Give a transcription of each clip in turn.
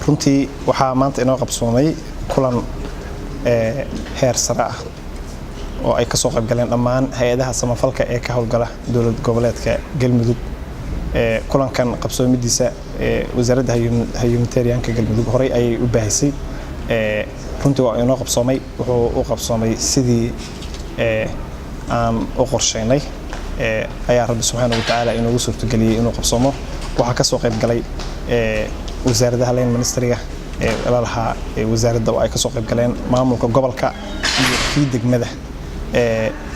runtii waxaa maanta inoo qabsoomay kulan heer sare ah oo ay ka soo qayb galeen dhammaan hay'adaha samafalka ee ka howlgala dowlad goboleedka Galmudug. kulankan qabsoomidiisa wasaaradda humanitarianka Galmudug horay ay u baahisay. runtii waa inoo qabsoomay, wuxuu u qabsoomay sidii aan u qorsheynay. ayaa Rabbi subxaanahu wa ta'aala inuu suurtageliyay inuu qabsoomo. waxaa ka soo qayb galay wasaaradda leen ministeriga walaalaha wasaaradda oo ay ka soo qayb galeen maamulka gobolka iyo degmada.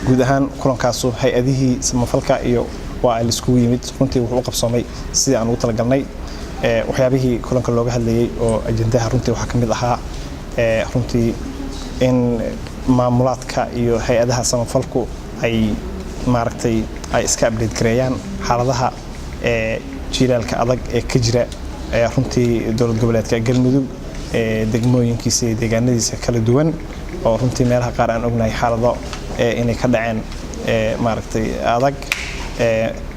guud ahaan kulankaasu hay'adihii samafalka iyo waa la isku yimid. runtii wuxuu qabsoomay sidii aan ugu talagalnay. waxyaabihii kulanka looga hadlayay oo ajendaha runtii waxa kamid ahaa runtii in maamulaadka iyo hay'adaha samafalku ay maaragtay ay iska update gareeyaan xaaladaha jiilaalka adag ee ka jira runtii dowlad goboleedka Galmudug degmooyinkiisa iyo deegaanadiisa kala duwan oo runtii meelaha qaar aan ognahay xaalado inay ka dhaceen maaragtay adag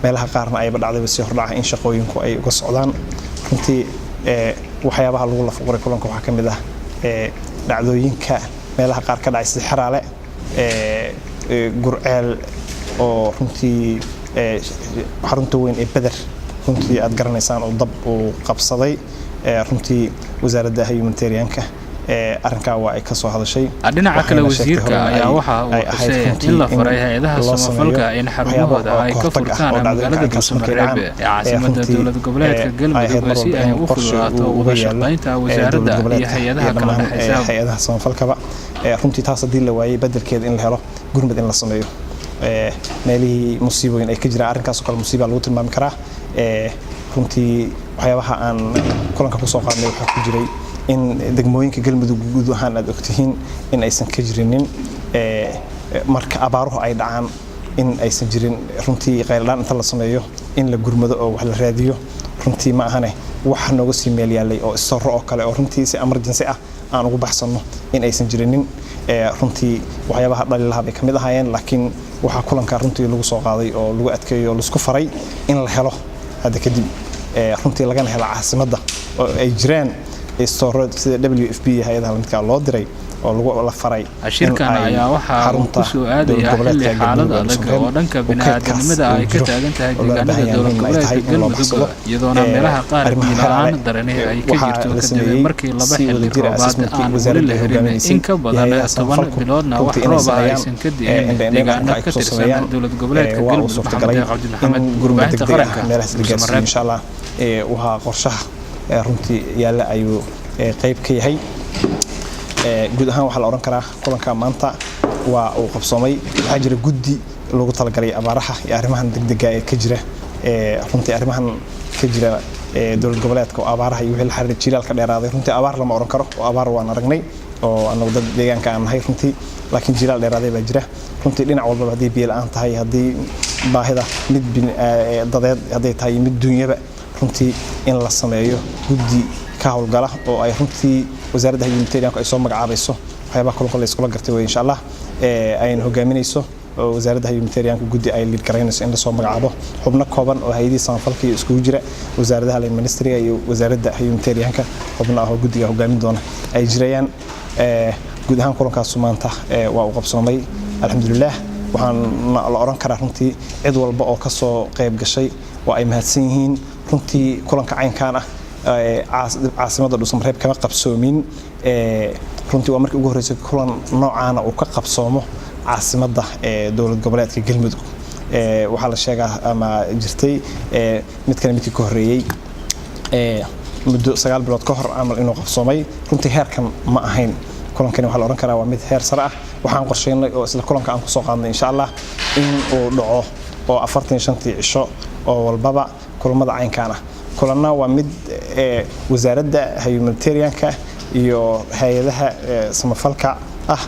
meelaha qaarna ay dhacday si hordhaca in shaqooyinku ay uga socdaan. runtii waxyaabaha lagu la fuqray kulanka waxa kamid ah dhacdooyinka meelaha qaar ka dhacay sida Xaraale Gurceel oo runtii xarunta weyn ee Badar runtii aad garanaysaan oo dab uu qabsaday. runtii wasaaradda humanitarianka arrinka waa ay ka soo hadashay. dhinaca kale wasiirka ayaa waxa uu xusay in la faray hay'adaha samafalka in xarumahooda ay ka furtaan magaalada Dhuusamareeb ee caasimadda dowlad goboleedka Galmudug si ay u fududaato wada shaqaynta wasaaradda iyo hay'adaha kala dhexaysa hay'adaha samafalka. runtii taas hadii la waayay bedelkeeda in la helo gurmad in la sameeyo. meelihii musiibooyin ay ka jiraan arrinkaas oo kale musiibo lagu tilmaami karaa. runtii waxyaabaha aan kulanka ku soo qaadnay waxa ku jiray in degmooyinka Galmudug guud ahaan aad ogtihiin in aysan ka jirinin marka abaaruhu ay dhacaan in aysan jirin runtii qayladaan inta la sameeyo in la gurmado oo wax la raadiyo. runtii ma ahane wax nooga sii meel yaalay oo isaro oo kale oo runtii si emergency ah aan ugu baxsano in aysan jirinin. runtii waxyaabaha dhalilaha bay kamid ahaayeen laakiin waxa kulanka runtii lagu soo qaaday oo lagu adkeeyo la isku faray in la helo hada kadib runtii laga helo caasimadda oo ay jiraan istoorada sida WFP hay'adaha midka loo diray oo lagu la faray. shirkan ayaa waxa uu ku soo aadaya xilli xaalad adag oo dhanka bini'aadanimada ay ka taagan tahay deegaanada dowlad goboleedka Galmudug iyadoona meelaha qaar bilaan daranay ay ka jirto kadib markii laba xilli roobaad aan wali la helin in ka badan 10 biloodna wax roob ah aysan ka diin deegaanada ka tirsan dowlad goboleedka Galmudug. Maxamed gurbaynta qaranka insha Allah waxa qorshaha runtii yaala ayuu qayb ka yahay. guud ahaan waxa la oran karaa kulanka maanta waa uu qabsoomay. waxa jira guddi loogu talagalay abaaraha iyo arrimahan degdega ee ka jira runtii arrimahan ka jira dowlad goboleedka oo abaaraha iyo wixii la xiriir jiilaalka dheeraaday. runtii abaar lama oran karo oo abaar waan aragnay oo anagu dad deegaanka aan nahay runtii laakiin jiilaal dheeraaday baa jira. runtii dhinac walba hadii biyo la'aan tahay hadii baahida mid dadeed hadii tahay mid dunyaba runtii in la sameeyo guddi ka howlgala oo ay runtii wasaaradda humanitarianka ay soo magacaabayso waxyaabaha kala iskula gartay way insha Allah ayna hogaaminayso oo wasaaradda humanitarianka guddi ay lead gareynayso in la soo magacaabo xubno kooban oo hay'adaha samafalka isku jira wasaaradda leen ministeriga iyo wasaaradda humanitarianka xubnaha oo guddiga hogaamin doona ay jirayaan. guud ahaan kulankaas maanta waa uu qabsoomay alxamdulillah. waxaan la oran karaa runtii cid walba oo ka soo qayb gashay waa ay mahadsan yihiin. runtii kulanka caynkaan ah caasimadda Dhuusamareeb kama qabsoomin. runtii waa markii ugu horeysay kulan noocaana uu ka qabsoomo caasimadda dowlad goboleedka Galmudug. waxa la sheegaa ama jirtay mid kale midkii ka horeeyay muddo 9 bilood ka hor amal inuu qabsoomay. runtii heerkan ma ahayn. kulankani waxa la oran karaa waa mid heer sare ah. waxaan qorsheynay oo isla kulanka aan ku soo qaadnay insha Allah in uu dhaco oo 45 cisho oo walbaba kulamada caynkaan ah. kulanna waa mid wasaaradda humanitarianka iyo hay'adaha samafalka ah.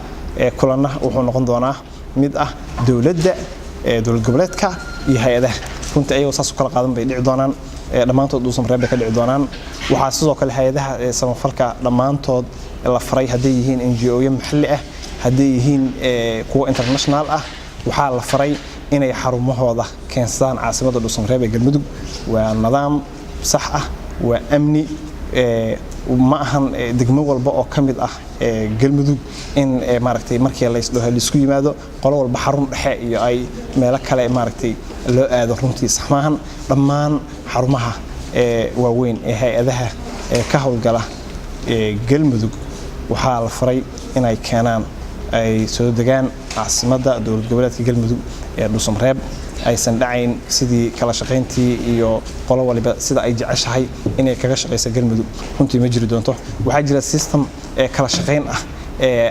kulanna wuxuu noqon doonaa mid ah dowladda dowlad goboleedka iyo hay'adaha runtii ayagoo saas kala qaadan bay dhici doonaan dhamaantood Dhuusamareeb ka dhici doonaan. waxa sidoo kale hay'adaha samafalka dhamaantood la faray hadii yihiin NGO maxalli ah hadii yihiin kuwa international ah waxa la faray inay xarumahooda keensadaan caasimadda Dhuusamareeb ee Galmudug. waa nidaam صح وأمني ma ahan degmo walba oo kamid ah galmudug in maaragtay markii la isku yimaado qolo walba xarun dhexe iyo ay meel kale maaragtay loo aado runtii saxmaahan dhammaan xarumaha waaweyn ee hay'adaha ka howlgala galmudug waxaa la faray inay keenaan ay soo degaan caasimadda dowlad goboleedka galmudug ee Dhuusamareeb aysan dhacayn sidii kala shaqayntii iyo qolo waliba sida ay jeceshahay inay kaga shaqeyso galmudug runtii ma jiri doonto waxaa jira system kala shaqayn ah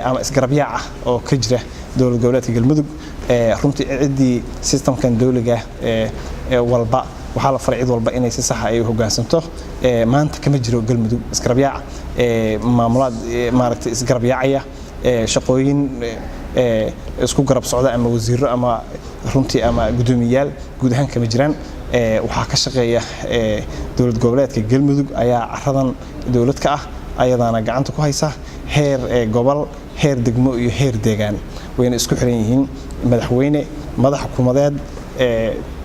ama isgarabyac ah oo ka jira dowlad goboleedka galmudug runtii cidii systemkan dawliga walba waxaa la faray cid walba inay si sax ah ay u hoggaansanto maanta kama jiro galmudug isgarabyac maamulad maaragtay isgarabyacaya shaqooyin isku garab socda ama wasiiro ama runtii ama gudoomiyaal guud ahaan kama jiraan waxaa ka shaqeeya dowlad goboleedka galmudug ayaa caradan dowlad ka ah ayadana gacanta ku haysa heer gobol heer degmo iyo heer deegaan wayna isku xiran yihiin madaxweyne madax xukuumadeed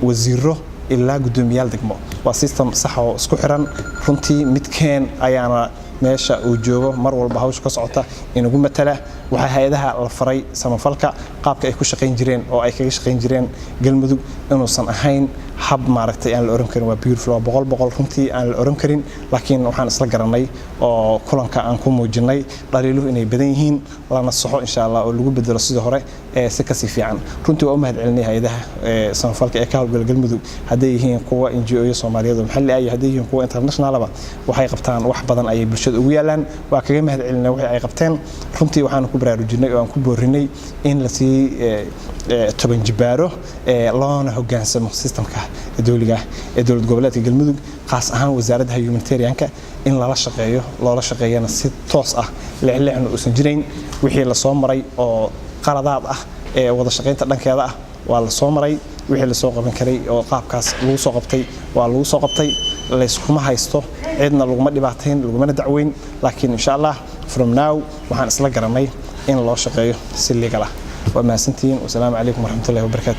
wasiiro ilaa gudoomiyaal degmo waa system sax oo isku xiran runtii midkeen ayaana meesha uu joogo mar walba hawsha ka socota inagu matala waxa hay'adaha la faray samafalka qaabka ay ku shaqeyn jireen oo ay kaga shaqeyn jireen galmudug inuusan ahayn hab maaragtay aan la oran karin waa beautiful waa boqol runtii aan la oran karin laakiin waxaan isla garanay oo kulanka aan ku muujinay dhaliiluhu inay badan yihiin lana saxo insha Allah oo lagu bedelo sidoo hore si ka sii fiican runtii waa u mahadcelinay hay'adaha samafalka ee ka howlgala galmudug haday yihiin kuwa NGO Soomaaliyeed maxalli ah haday yihiin kuwa international ah waxay qabtaan wax badan ay bulshada ugu yaalaan waa kaga mahadcelinay waxa ay qabteen runtii waxaan ku baraarujinay oo aan ku boorinay in la sii toban jibaaro loona hoggaansamo systemka dawliga ee dowlad goboleedka galmudug qaas ahaan wasaaradda humanitarianka in lala shaqeeyo loola shaqeeyana si toos ah leexleexna uusan jirayn wixii la soo maray oo qaladaad ah ee wada shaqeynta dhankeeda ah waa la soo maray wixii la soo qaban karay oo qaabkaas lagu soo qabtay waa lagu soo qabtay la iskuma haysto cidna laguma dhibaateyn laguma dacweyn laakiin insha Allah from now waxaan isla garanay in loo shaqeeyo si legal ah wa maasantiin wa salaamu alaykum wa rahmatullahi wa barakatuh